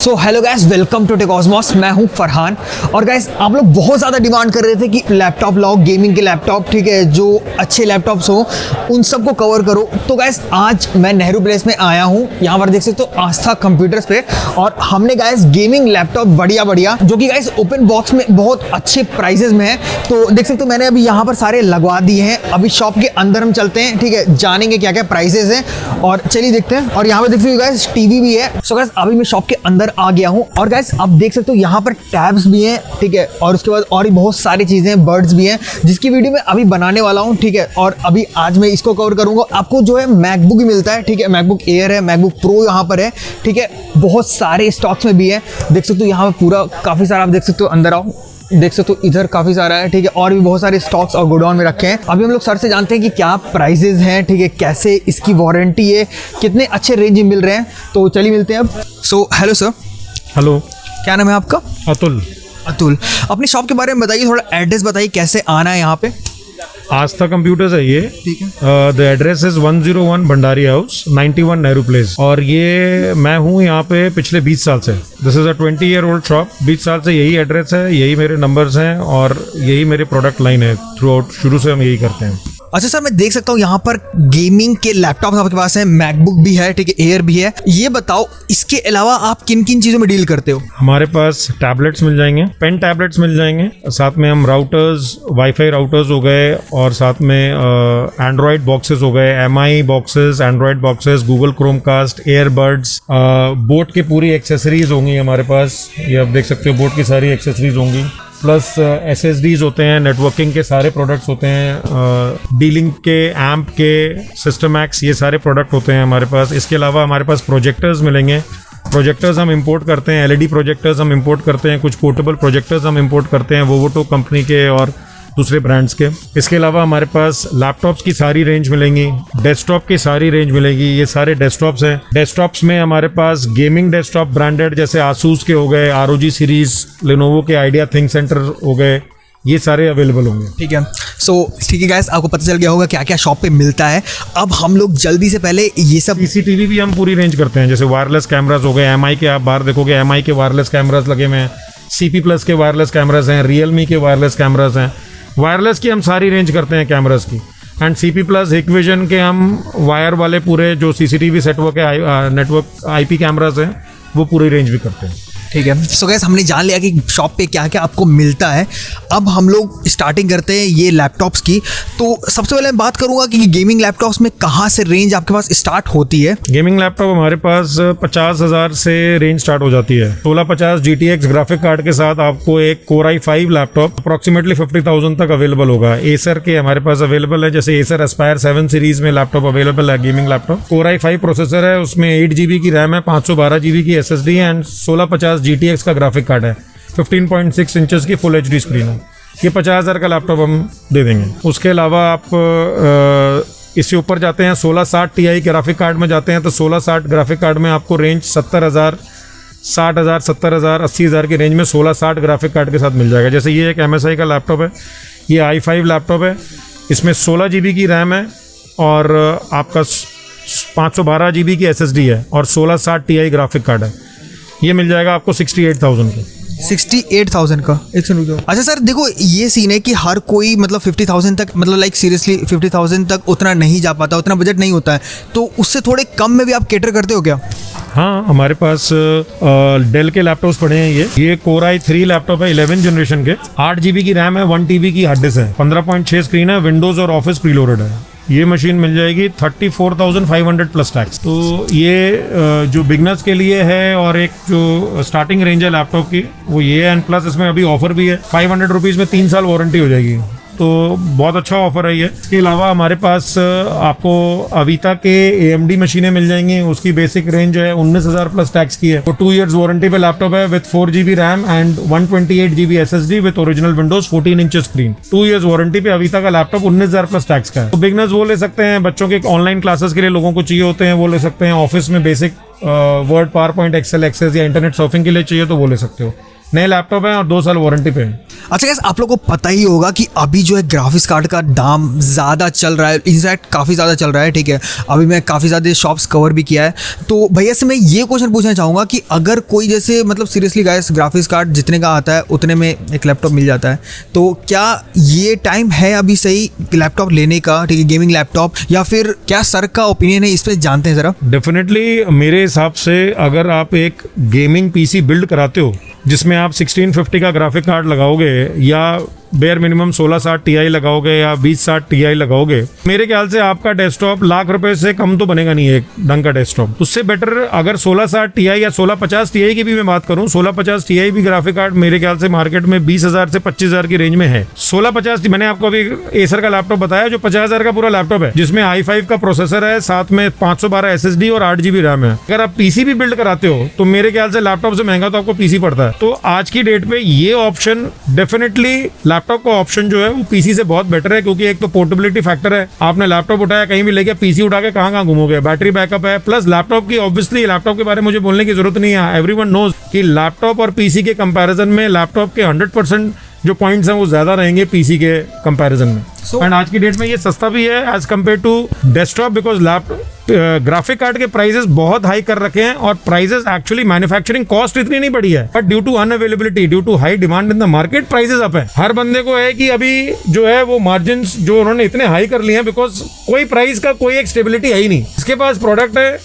So hello guys, welcome to techcosmos. मैं हूं फरहान। और गाइस, आप लोग बहुत ज़्यादा डिमांड कर रहे थे कि लैपटॉप लाओ, गेमिंग के लैपटॉप, ठीक है, जो अच्छे लैपटॉप्स हो उन सबको कवर करो। तो गाइस, आज मैं नेहरू प्लेस में आया हूं। यहाँ पर देख सकते हो आस्था कंप्यूटर्स पे, और हमने गाइस गेमिंग लैपटॉप बढ़िया जो कि गाइस ओपन बॉक्स में बहुत अच्छे प्राइजेस में है। तो देख सकते हो मैंने अभी यहाँ पर सारे लगवा दिए हैं। अभी शॉप के अंदर हम चलते हैं, ठीक है, जानेंगे क्या क्या प्राइजेस हैं और चलिए देखते हैं। और यहाँ पर देख सकते हो गाइस टीवी भी है। सो गाइस, अभी मैं शॉप के अंदर आ गया हूं। और गाइस, आप देख सकते हो यहाँ पर टैब्स भी हैं, ठीक है, और उसके बाद और भी बहुत सारी चीजें हैं, बर्ड्स भी हैं, जिसकी वीडियो मैं अभी बनाने वाला हूँ, ठीक है। और अभी आज मैं इसको कवर करूंगा। आपको जो है मैकबुक भी मिलता है, ठीक है, मैकबुक एयर है, मैकबुक प्रो यहाँ पर है, ठीक है, बहुत सारे स्टॉक्स में भी है। देख सकते हो यहाँ पर पूरा काफी सारा, आप देख सकते हो, अंदर आओ, देख सकते हो इधर काफी सारा है, ठीक है, और भी बहुत सारे स्टॉक्स और गोडाउन में रखे हैं। अभी हम लोग सर से जानते हैं कि क्या प्राइजेस हैं, ठीक है, कैसे इसकी वारंटी है, कितने अच्छे रेंज में मिल रहे हैं। तो चलिए मिलते हैं अब। So hello sir. हेलो, क्या नाम है आपका? अतुल। अतुल, अपनी शॉप के बारे में बताइए, थोड़ा एड्रेस बताइए, कैसे आना है यहाँ पे। आस्था कंप्यूटर्स है ये, ठीक है। The address is 101 Bhandari house, 91 Nehru place. और ये मैं हूँ यहाँ पे पिछले 20 साल से। This is a 20-year-old shop. 20 साल से यही एड्रेस है, यही मेरे नंबर्स हैं और यही मेरे प्रोडक्ट लाइन है। थ्रू आउट शुरू से हम यही करते हैं। अच्छा सर, मैं देख सकता हूँ यहाँ पर गेमिंग के लैपटॉप आपके पास है, मैकबुक भी है, ठीक है, एयर भी है। ये बताओ, इसके अलावा आप किन किन चीज़ों में डील करते हो? हमारे पास टैबलेट्स मिल जाएंगे, पेन टैबलेट्स मिल जाएंगे, साथ में हम राउटर्स, वाईफाई राउटर्स हो गए, और साथ में एंड्रॉयड बॉक्सेस हो गए, MI boxes, Android boxes, Google Chromecast, airbuds, Boat की पूरी एक्सेसरीज होंगी हमारे पास। ये आप देख सकते हो, बोट की सारी एक्सेसरीज होंगी, प्लस SSDs होते हैं, नेटवर्किंग के सारे प्रोडक्ट्स होते हैं, डीलिंग के, एम्प के, सिस्टमैक्स, ये सारे प्रोडक्ट होते हैं हमारे पास। इसके अलावा हमारे पास प्रोजेक्टर्स मिलेंगे। प्रोजेक्टर्स हम इंपोर्ट करते हैं, LED प्रोजेक्टर्स हम इंपोर्ट करते हैं, कुछ पोर्टेबल प्रोजेक्टर्स हम इंपोर्ट करते हैं वोवोटो कंपनी के और दूसरे ब्रांड्स के। इसके अलावा हमारे पास लैपटॉप्स की सारी रेंज मिलेंगी, डेस्कटॉप की सारी रेंज मिलेगी। ये सारे डेस्कटॉप्स हैं। डेस्कटॉप्स में हमारे पास गेमिंग डेस्कटॉप ब्रांडेड जैसे आसूस के हो गए, ROG सीरीज, लेनोवो के आइडिया थिंक सेंटर हो गए, ये सारे अवेलेबल होंगे। ठीक है। सो ठीक है गाइस, आपको पता चल गया होगा क्या क्या शॉप पे मिलता है। अब हम लोग जल्दी से पहले ये सब CCTV भी हम पूरी रेंज करते हैं, जैसे वायरलेस कैमरास हो गए, MI के, आप बाहर देखोगे MI के वायरलेस कैमरास लगे हुए हैं, CP+ के वायरलेस कैमरास हैं, रियलमी के वायरलेस कैमरास हैं। वायरलेस की हम सारी रेंज करते हैं कैमरास की, एंड CP+ हिकविजन के हम वायर वाले पूरे जो CCTV सेटवर्क है, नेटवर्क IP कैमरास हैं, वो पूरी रेंज भी करते हैं। ठीक है। सो गाइस, हमने जान लिया कि शॉप पे क्या क्या आपको मिलता है। अब हम लोग स्टार्टिंग करते हैं ये लैपटॉप्स की। तो सबसे पहले मैं बात करूंगा कि गेमिंग लैपटॉप्स में कहाँ से रेंज आपके पास स्टार्ट होती है। गेमिंग लैपटॉप हमारे पास 50,000 से रेंज स्टार्ट हो जाती है। 1650 GTX ग्राफिक कार्ड के साथ आपको एक Core i5 लैपटॉप अप्रोक्सीमेटली 50,000 तक अवेलेबल होगा। एसर के हमारे पास अवेलेबल है, जैसे एसर एस्पायर 7 सीरीज में लैपटॉप अवेलेबल है, gaming laptop. Core i5 processor है, उसमें 8 GB की रैम है, 512 GB की SSD है, एंड 1650 GTX का ग्राफिक कार्ड है। 15.6 इंचेस की फुल HD स्क्रीन है। ये 50,000 का लैपटॉप हम दे देंगे। उसके अलावा आप इससे ऊपर जाते हैं, 1660 Ti ग्राफिक कार्ड में जाते हैं, तो 1660 ग्राफिक कार्ड में आपको रेंज 70,000, 60,000, 70,000, 80,000 की रेंज में 1660 ग्राफिक कार्ड के साथ मिल जाएगा। जैसे ये एक MSI का लैपटॉप है, ये i5 लैपटॉप है, इसमें 16 GB की रैम है और आपका 512 GB की SSD है और 1660 Ti ग्राफिक कार्ड है। ये मिल जाएगा आपको 68,000 का। 68,000 का। एक सुन लो। अच्छा सर, देखो ये सीन है कि हर कोई मतलब 50,000 तक, मतलब लाइक सीरियसली 50,000 तक उतना नहीं जा पाता, उतना बजट नहीं होता है, तो उससे थोड़े कम में भी आप कैटर करते हो क्या? हाँ, हमारे पास डेल के लैपटॉप्स पड़े हैं। ये Core i3 लैपटॉप है, 11 जनरेशन के, 8 GB की रैम है, 1 TB की हार्ड डिस्क है, 15.6 स्क्रीन है, विंडोज और ऑफिस प्रीलोडेड है। ये मशीन मिल जाएगी 34,500 प्लस टैक्स। तो ये जो बिगनर्स के लिए है और एक जो स्टार्टिंग रेंज है लैपटॉप की, वो ये है, एंड प्लस इसमें अभी ऑफर भी है, 500 रुपीज़ में 3 साल वारंटी हो जाएगी। तो बहुत अच्छा ऑफर है ये। इसके अलावा हमारे पास आपको अविता के AMD मशीनें मिल जाएंगी, उसकी बेसिक रेंज है 19,000 प्लस टैक्स की है। वो 2 इयर्स वारंटी पे लैपटॉप है with 4 GB RAM and 128 GB SSD with original Windows 14 inch screen. 2 years warranty पे अविता का लैपटॉप 19,000 प्लस टैक्स का है। तो बिगनर्स वो ले सकते हैं, बच्चों के ऑनलाइन क्लासेस के लिए लोगों को चाहिए होते हैं वो ले सकते हैं, ऑफिस में basic Word, PowerPoint, Excel, Access या इंटरनेट सर्फिंग के लिए चाहिए तो वो ले सकते हो। नए लैपटॉप हैं और 2 साल वारंटी पे हैं। अच्छा गैस, आप लोगों को पता ही होगा कि अभी जो है ग्राफिक्स कार्ड का दाम ज़्यादा चल रहा है, इनफैक्ट काफ़ी ज़्यादा चल रहा है, ठीक है। अभी मैं काफ़ी ज़्यादा शॉप्स कवर भी किया है, तो भैया से मैं ये क्वेश्चन पूछना चाहूँगा कि अगर कोई जैसे मतलब सीरियसली गाइस ग्राफिक्स कार्ड जितने का आता है उतने में एक लैपटॉप मिल जाता है, तो क्या ये टाइम है अभी सही लैपटॉप लेने का, ठीक है, गेमिंग लैपटॉप, या फिर क्या सर का ओपिनियन है इस पर जानते हैं ज़रा। डेफिनेटली मेरे हिसाब से अगर आप एक गेमिंग पीसी बिल्ड कराते हो जिसमें आप 1650 का ग्राफिक कार्ड लगाओगे या बेयर मिनिमम 1660 Ti लगाओगे या 2060 Ti लगाओगे, मेरे ख्याल से आपका डेस्कटॉप लाख रुपए से कम तो बनेगा नहीं एक ढंग का डेस्कटॉप। उससे बेटर अगर 1660 Ti या 1650 Ti की भी मैं बात करूं, 1650 Ti भी ग्राफिक कार्ड मेरे ख्याल से मार्केट में 20,000 से 25,000 की रेंज में है। 1650 मैंने आपको अभी एसर का लैपटॉप बताया जो 50,000 का पूरा लैपटॉप है, जिसमें i5 का प्रोसेसर है, साथ में 512 SSD और 8 GB रैम है। अगर आप पीसी भी बिल्ड कराते हो तो मेरे ख्याल से लैपटॉप से महंगा तो आपको पीसी पड़ता है। तो आज की डेट पे ये ऑप्शन डेफिनेटली लैपटॉप का ऑप्शन जो है वो पीसी से बहुत बेटर है, क्योंकि एक तो पोर्टेबिलिटी फैक्टर है, आपने लैपटॉप उठाया कहीं भी लेके पीसी उठा के कहां घूमोगे, बैटरी बैकअप है, प्लस लैपटॉप की ऑब्वियसली लैपटॉप के बारे में मुझे बोलने की जरूरत नहीं है, एवरीवन नोज कि लैपटॉप और पीसी के कंपैरिजन में लैपटॉप के 100% जो पॉइंट्स हैं वो ज्यादा रहेंगे पीसी के कंपैरिजन में। एंड आज की डेट में ये सस्ता भी है as compare to desktop, because laptop graphic card के प्राइसेस बहुत हाई कर रखे हैं और प्राइसेस एक्चुअली मैन्युफैक्चरिंग कॉस्ट इतनी नहीं बढ़ी है, but due to unavailability, due to high demand in the market prices up है। हर बंदे को है कि अभी जो है वो मार्जिन जो उन्होंने इतने हाई कर लिए हैं, बिकॉज कोई प्राइस का कोई एक स्टेबिलिटी है ही नहीं। इसके पास प्रोडक्ट है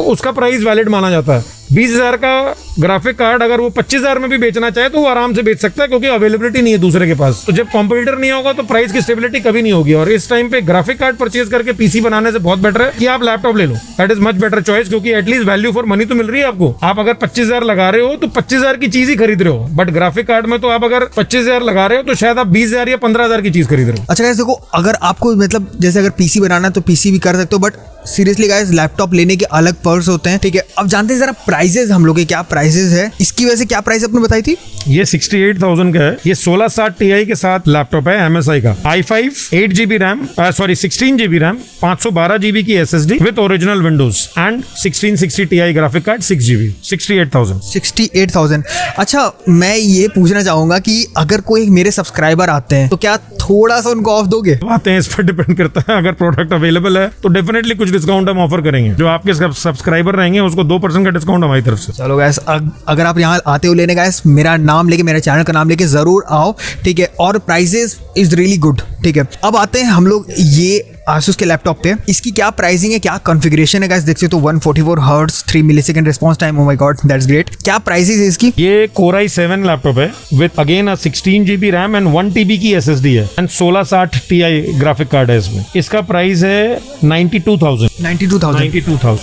उसका प्राइस वैलिड माना जाता है। 20,000 का ग्राफिक कार्ड अगर वो 25,000 में भी बेचना चाहे तो वो आराम से बेच सकता है, क्योंकि अवेलेबिलिटी नहीं है दूसरे के पास। तो जब कॉम्पिटिटर नहीं होगा तो प्राइस की स्टेबिलिटी कभी नहीं होगी। और इस टाइम पे ग्राफिक कार्ड परचेज करके पीसी बनाने से बहुत बेटर है कि आप लैपटॉप ले लो, that is much better choice, क्योंकि एटलीस्ट वैल्यू फॉर मनी तो मिल रही है आपको। आप अगर 25,000 लगा रहे हो तो 25,000 की चीज ही खरीद रहे हो, बट ग्राफिक कार्ड में तो आप अगर 25,000 लगा रहे हो तो शायद आप 20,000 या 15,000 की चीज खरीद रहे हो। अच्छा गाइस देखो, अगर आपको मतलब जैसे अगर पीसी बनाना है तो पीसी भी कर सकते हो, बट सीरियसली गाइस लैपटॉप लेने के अलग पर्स होते हैं, ठीक है। अब जानते हैं जरा प्राइसेस हम लोग के क्या प्राइसेस है, इसकी वजह से क्या प्राइस आपने बताई थी? ये 68,000 का है, ये 1660 Ti के साथ लैपटॉप है MSI का, i5 8 GB RAM, sorry 16 GB RAM, 512 GB की SSD with original Windows and 1660 Ti graphic card 6 GB, 68,000। अच्छा, मैं ये पूछना चाहूंगा कि अगर कोई मेरे सब्सक्राइबर आते हैं तो क्या थोड़ा सा उनको ऑफ दोगे? आते हैं, इस पर डिपेंड करता है। अगर प्रोडक्ट अवेलेबल है तो डेफिनेटली कुछ डिस्काउंट हम ऑफर करेंगे। जो आपके सब्सक्राइबर रहेंगे उसको 2% का डिस्काउंट हमारी तरफ से। चलो गाइस, अगर आप यहाँ आते हो लेने गाइस, मेरा नाम लेके, मेरे चैनल का नाम लेके जरूर आओ, ठीक है। और प्राइसेस इज रियली गुड, ठीक है। अब आते हैं हम लोग ये आसूस के लैपटॉप पे, इसकी क्या प्राइसिंग है, क्या कॉन्फ़िगरेशन है गाइस। देख सकते हो 144 hertz 3 millisecond response time, oh my God that's great. क्या प्राइसिंग है इसकी? ये Core i7 लैपटॉप है with again 16 GB RAM and 1 TB की SSD है एंड 1660 Ti ग्राफिक कार्ड है इसमें। इसका प्राइस है 92,000।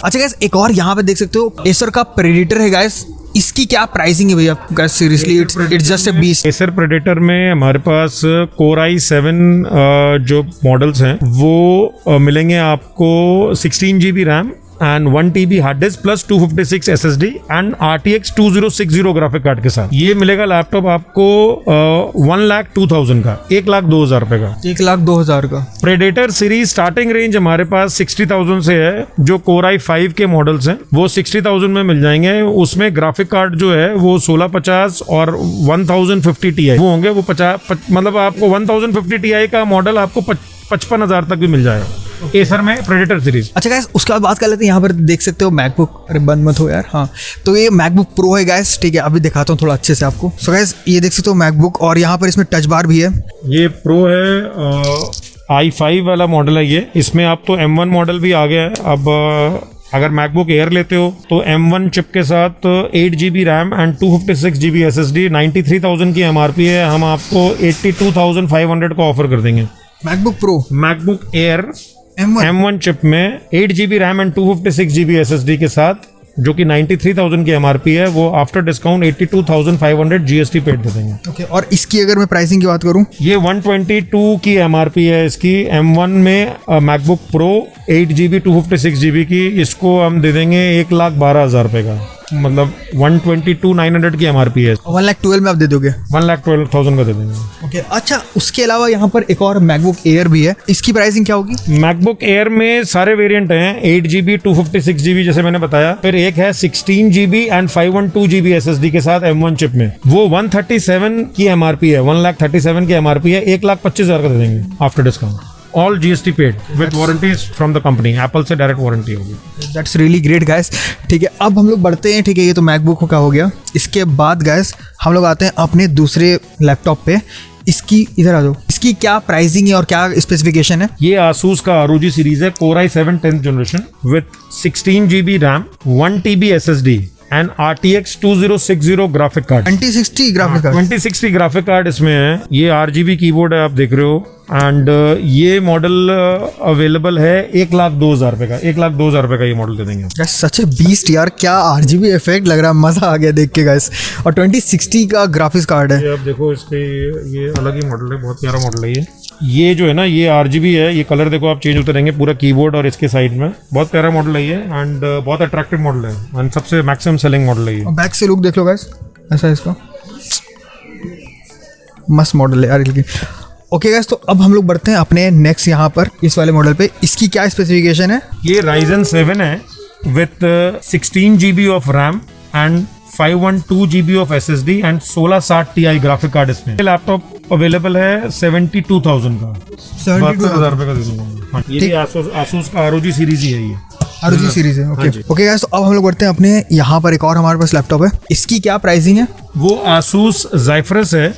अच्छा गाइस, एक और यहाँ पे देख सकते हो एसर का प्रेडेटर है गाइस, इसकी क्या प्राइसिंग है भैया? Guys seriously it's just a beast. Acer predator में हमारे पास Core i7 जो मॉडल्स हैं वो मिलेंगे आपको 16 GB RAM and 1 TB hard disk plus 256 SSD and RTX 2060 graphic card के साथ। ये मिलेगा लैपटॉप आपको 1,02,000 का, 1,02,000 रुपए का, 1,02,000 का। प्रेडेटर सीरीज स्टार्टिंग रेंज हमारे पास 60,000 से है। जो Core i5 के मॉडल्स हैं वो 60,000 में मिल जाएंगे। उसमें ग्राफिक कार्ड जो है वो 1650 और 1050 Ti वो होंगे। वो 50 मतलब आपको 1050 Ti का मॉडल आपको 55,000 तक भी मिल जाएगा एसर में प्रेडेटर सीरीज। अच्छा गाइस, उसके बाद बात कर लेते हैं। यहाँ पर देख सकते हो मैकबुक, अरे बंद मत हो यार। हाँ, तो ये मैकबुक प्रो है गाइस, ठीक है। अभी दिखाता हूँ थोड़ा अच्छे से आपको। सो गाइस, ये देख सकते हो मैकबुक, और यहाँ पर इसमें टच बार भी है। ये प्रो है, i5 वाला मॉडल है ये। इसमें आप तो M1 मॉडल भी आ गया है। अब अगर मैकबुक एयर लेते हो तो M1 चिप के साथ 8 GB RAM and 256 GB SSD 93,000 की MRP है। हम आपको 82,500 का ऑफर कर देंगे। MacBook pro, MacBook air M1 chip में 8 GB RAM and 256 GB SSD के साथ, जो कि 93,000 की MRP है, वो आफ्टर डिस्काउंट 82,500 GST पेड दे देंगे। ओके, और इसकी अगर मैं प्राइसिंग की बात करूं, ये 122 की MRP है इसकी। M1 में मैकबुक प्रो 8 GB 256 GB की, इसको हम दे देंगे 1,12,000 रुपए का। मतलब 122,900 की MRP है। 1,12,000 में आप दे दोगे? 1,12,000 का दे देंगे। ओके अच्छा, उसके अलावा यहाँ पर एक और मैकबुक एयर भी है, इसकी प्राइसिंग क्या होगी? मैकबुक एयर में सारे वेरिएंट हैं, 8GB 256GB जैसे मैंने बताया, फिर एक है 16GB एंड 512GB SSD के साथ M1 चिप में, वो 137 की MRP है, 1,37,000 की MRP है, 1,25,000 का दे देंगे after discount, all GST paid with warranties from the company, Apple से डायरेक्ट वारंटी होगी। That's really great guys. ठीक है, अब हम लोग बढ़ते हैं। ठीक है, ये तो मैकबुक का हो गया। इसके बाद गाइस हम लोग आते हैं अपने दूसरे लैपटॉप पे। इसकी इधर आ जाओ, इसकी क्या प्राइसिंग है और क्या स्पेसिफिकेशन है? ये Asus का ROG सीरीज है, Core i7 10th generation with 16GB RAM, 1TB SSD and RTX 2060 graphic card. 2060 graphic card? 2060 graphic card इसमें है। ये RGB कीबोर्ड है, आप देख रहे हो, एंड ये मॉडल अवेलेबल है 1,02,000 रुपए का, 1,02,000 रुपए का ये मॉडल दे देंगे। सच ए बीस्ट यार, क्या RGB इफेक्ट लग रहा है, मजा आ गया देख के गाइस। और 2060 का ग्राफिक्स कार्ड है। ये आप देखो, इसके ये अलग ही मॉडल है, बहुत प्यारा मॉडल है ये जो है ना, ये RGB है, ये कलर देखो आप चेंज होते रहेंगे पूरा कीबोर्ड और इसके साइड में, बहुत प्यारा मॉडल है ये, एंड बहुत अट्रैक्टिव मॉडल है एंड सबसे मैक्सिमम सेलिंग मॉडल है ये। बैक से लुक देख लो गाइस, ऐसा इसका मस्त मॉडल है यार। लेकिन ओके गाइस, तो अब हम लोग बढ़ते हैं अपने नेक्स्ट यहाँ पर इस वाले मॉडल पे। इसकी क्या स्पेसिफिकेशन है? ये Ryzen 7 है with 16GB of RAM and 512GB of SSD and 1660 Ti graphic card इसमें। ये लैपटॉप अवेलेबल है 72,000 का, 72,000 रुपए का दे दूंगा। हाँ, ये भी Asus का ROG सीरीज ही है ये। ROG सीरीज है, ओके ओके गाइस। तो अब हम लोग बढ़ते हैं अपने यहाँ पर एक और हमारे पास लैपटॉप है। इसकी क्या प्राइसिंग है? वो Asus Zephyrus है,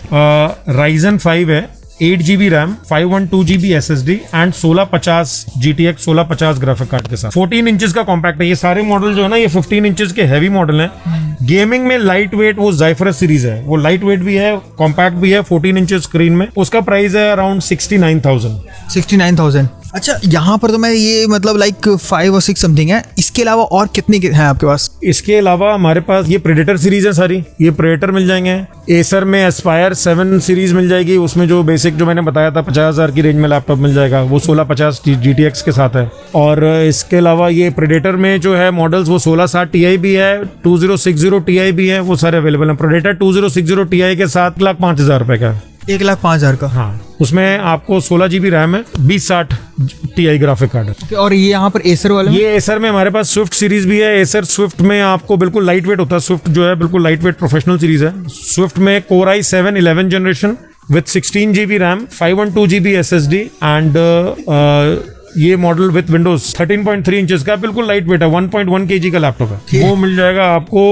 Ryzen 5 है, 8GB RAM, 512GB SSD and 1650 GTX 1650 graphic card के साथ, 14 इंचेस का कॉम्पैक्ट है। ये सारे मॉडल जो है ना, ये 15 इंचेस के हैवी मॉडल हैं। गेमिंग में लाइट वेट वो Zephyrus सीरीज है, वो लाइट वेट भी है, कॉम्पैक्ट भी है, 14 इंचेस स्क्रीन में। उसका प्राइस है अराउंड 69,000। 69,000। अच्छा, यहाँ पर तो मैं ये मतलब लाइक 5 और 6 समथिंग है। इसके अलावा और कितने हैं आपके पास? इसके अलावा हमारे पास ये प्रेडेटर सीरीज है सारी, ये प्रेडेटर मिल जाएंगे। एसर में एस्पायर 7 सीरीज मिल जाएगी, उसमें जो बेसिक जो मैंने बताया था 50,000 की रेंज में लैपटॉप मिल जाएगा, वो 1650 GTX के साथ है। और इसके अलावा ये प्रेडेटर में जो है मॉडल्स, वो 1660 Ti भी है, 2060 Ti भी है, वो सारे अवेलेबल हैं। प्रेडेटर 2060 Ti के साथ 1,05,000 रुपए का, 1,05,000 का। हाँ, उसमें आपको 16GB रैम है, 2060 Ti ग्राफिक कार्ड है। और ये यहाँ पर एसर वाला? ये एसर में हमारे पास स्विफ्ट सीरीज भी है। एसर स्विफ्ट में आपको बिल्कुल लाइट वेट होता है, स्विफ्ट जो है बिल्कुल लाइट वेट प्रोफेशनल सीरीज है। स्विफ्ट में Core i7 11th generation with 16GB RAM, 512GB SSD and ये मॉडल विथ विंडोज 13.3 इंचेस का, बिल्कुल लाइट वेट है, 1.1 kg का लैपटॉप है। वो मिल जाएगा आपको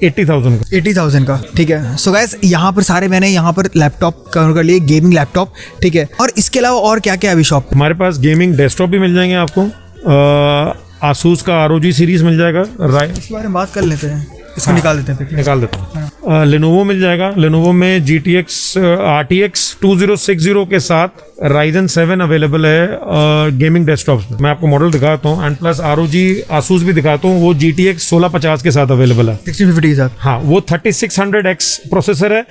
80,000 का। 80,000 का, ठीक है। सो गाइस, यहाँ पर सारे मैंने यहाँ पर लैपटॉप कवर कर लिए, गेमिंग लैपटॉप, ठीक है। और इसके अलावा और क्या क्या है अभी शॉप? हमारे पास गेमिंग डेस्कटॉप भी मिल जाएंगे आपको, Asus का ROG सीरीज मिल जाएगा। इसके बारे में बात कर लेते हैं, इसको निकाल देते हैं, निकाल देते हैं। Lenovo मिल जाएगा। Lenovo में GTX RTX 2060 के साथ Ryzen 7 अवेलेबल है गेमिंग डेस्कटॉप्स में। मैं आपको मॉडल दिखाता हूँ एंड प्लस ROG Asus भी दिखाता हूँ, वो GTX 1650 के साथ अवेलेबल है, 1650 के साथ। हाँ, वो 3600X प्रोसेसर है,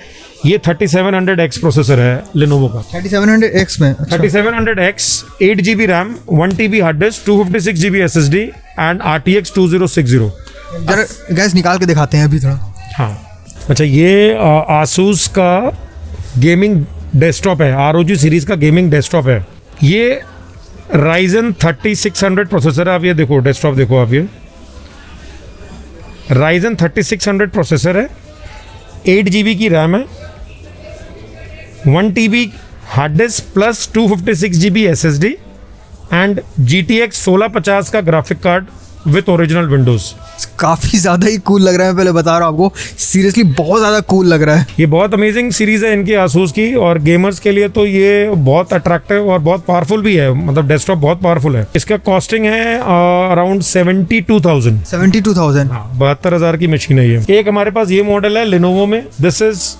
ये 3700X प्रोसेसर है Lenovo का। 3700X में? 3700X, 8GB RAM, 1TB hard disk, 256GB SSD and RTX 2060। जरा गैस निकाल के दिखाते हैं अभी थोड़ा। हाँ, अच्छा, ये Asus का गेमिंग डेस्कटॉप है, ROG सीरीज का गेमिंग डेस्कटॉप है। ये Ryzen 3600 प्रोसेसर है। आप ये देखो, डेस्कटॉप देखो आप, ये Ryzen 3600 प्रोसेसर है, 8GB की रैम है, 1TB hard disk plus 256GB SSD and GTX 1650 का graphic card with original Windows. काफी ज्यादा ही कूल लग रहा है, पहले बता रहा हूँ आपको, सीरियसली बहुत ज्यादा कूल लग रहा है। ये बहुत अमेजिंग सीरीज है इनकी Asus की, और गेमर्स के लिए तो ये बहुत अट्रैक्टिव और बहुत पावरफुल भी है, मतलब डेस्कटॉप बहुत पावरफुल है। इसका कॉस्टिंग है अराउंड 72,000। 72,000? हाँ, 72,000 की मशीन है ये। एक हमारे पास ये मॉडल है Lenovo में, this is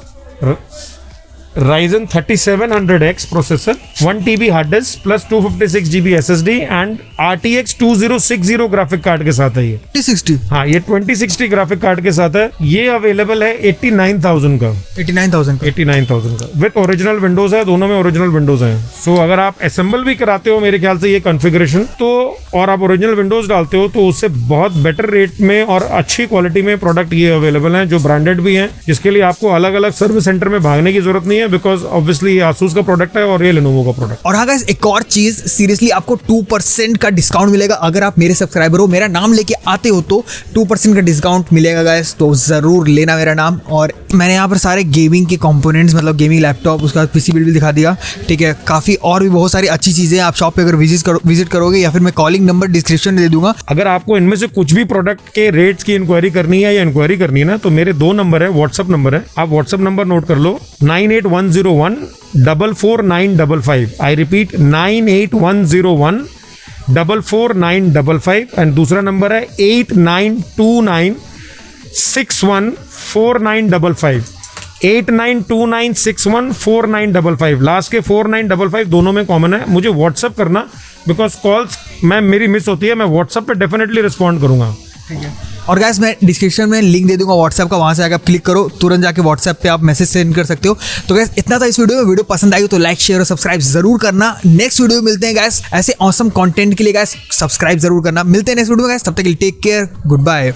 Ryzen 3700X processor, 1 TB hard disk plus 256 GB SSD and RTX 2060 graphic card के साथ है ये। 2060 हाँ, ये 2060 ग्राफिक कार्ड के साथ है। ये अवेलेबल है 89,000 का, 89,000 का विद ओरिजिनल विंडोज है। दोनों में ओरिजिनल विंडोज हैं। सो अगर आप असेंबल भी कराते हो मेरे ख्याल से ये कॉन्फ़िगरेशन तो, और आप ओरिजिनल विंडोज डालते हो तो उससे बहुत बेटर रेट में और अच्छी क्वालिटी में प्रोडक्ट ये अवेलेबल हैं, जो ब्रांडेड भी हैं, जिसके लिए आपको अलग अलग सर्विस सेंटर में भागने की जरूरत नहीं है, बिकॉज ऑब्वियसली ये Asus का प्रोडक्ट है और ये Lenovo का प्रोडक्ट। और हाँ गाइस, एक और चीज, सीरियसली आपको 2% का डिस्काउंट मिलेगा अगर आप मेरे सब्सक्राइबर हो, मेरा नाम लेके आते हो तो 2% का डिस्काउंट मिलेगा गाइस। तो जरूर लेना मेरा नाम। और मैंने यहाँ पर सारे गेमिंग के कंपोनेंट्स, मतलब गेमिंग लैपटॉप, उसका पीसी बिल्ड भी दिखा दिया, ठीक है। काफी और भी बहुत सारी अच्छी चीजें आप शॉप पे अगर विजिट करोगे, या फिर मैं कॉलिंग नंबर डिस्क्रिप्शन में दे दूंगा। अगर आपको इनमें से कुछ भी प्रोडक्ट के रेट्स की इंक्वायरी करनी है या इंक्वायरी करनी है ना, तो मेरे 2 नंबर है, व्हाट्सएप नंबर है, आप व्हाट्सएप नंबर नोट कर लो, 98101 44955। I repeat 98101 44955। एंड दूसरा नंबर है 8929 614955। 8929614955। लास्ट के 4955 दोनों में कॉमन है। मुझे व्हाट्सएप करना, बिकॉज कॉल्स मेरी मिस होती है। मैं व्हाट्सएप पे डेफिनेटली रिस्पॉन्ड करूंगा। ठीक है। और गाइस, मैं डिस्क्रिप्शन में लिंक दे दूंगा व्हाट्सएप का, वहां से आकर आप क्लिक करो, तुरंत जाके व्हाट्सएप पे आप मैसेज सेंड कर सकते हो। तो गाइस, इतना था इस वीडियो पसंद आई हो तो लाइक, शेयर और सब्सक्राइब जरूर करना। नेक्स्ट वीडियो में मिलते हैं गाइस, ऐसे ऑसम कंटेंट के लिए गाइस सब्सक्राइब जरूर करना। मिलते हैं नेक्स्ट वीडियो में गाइस, तब तक के लिए टेक केयर, गुड बाय।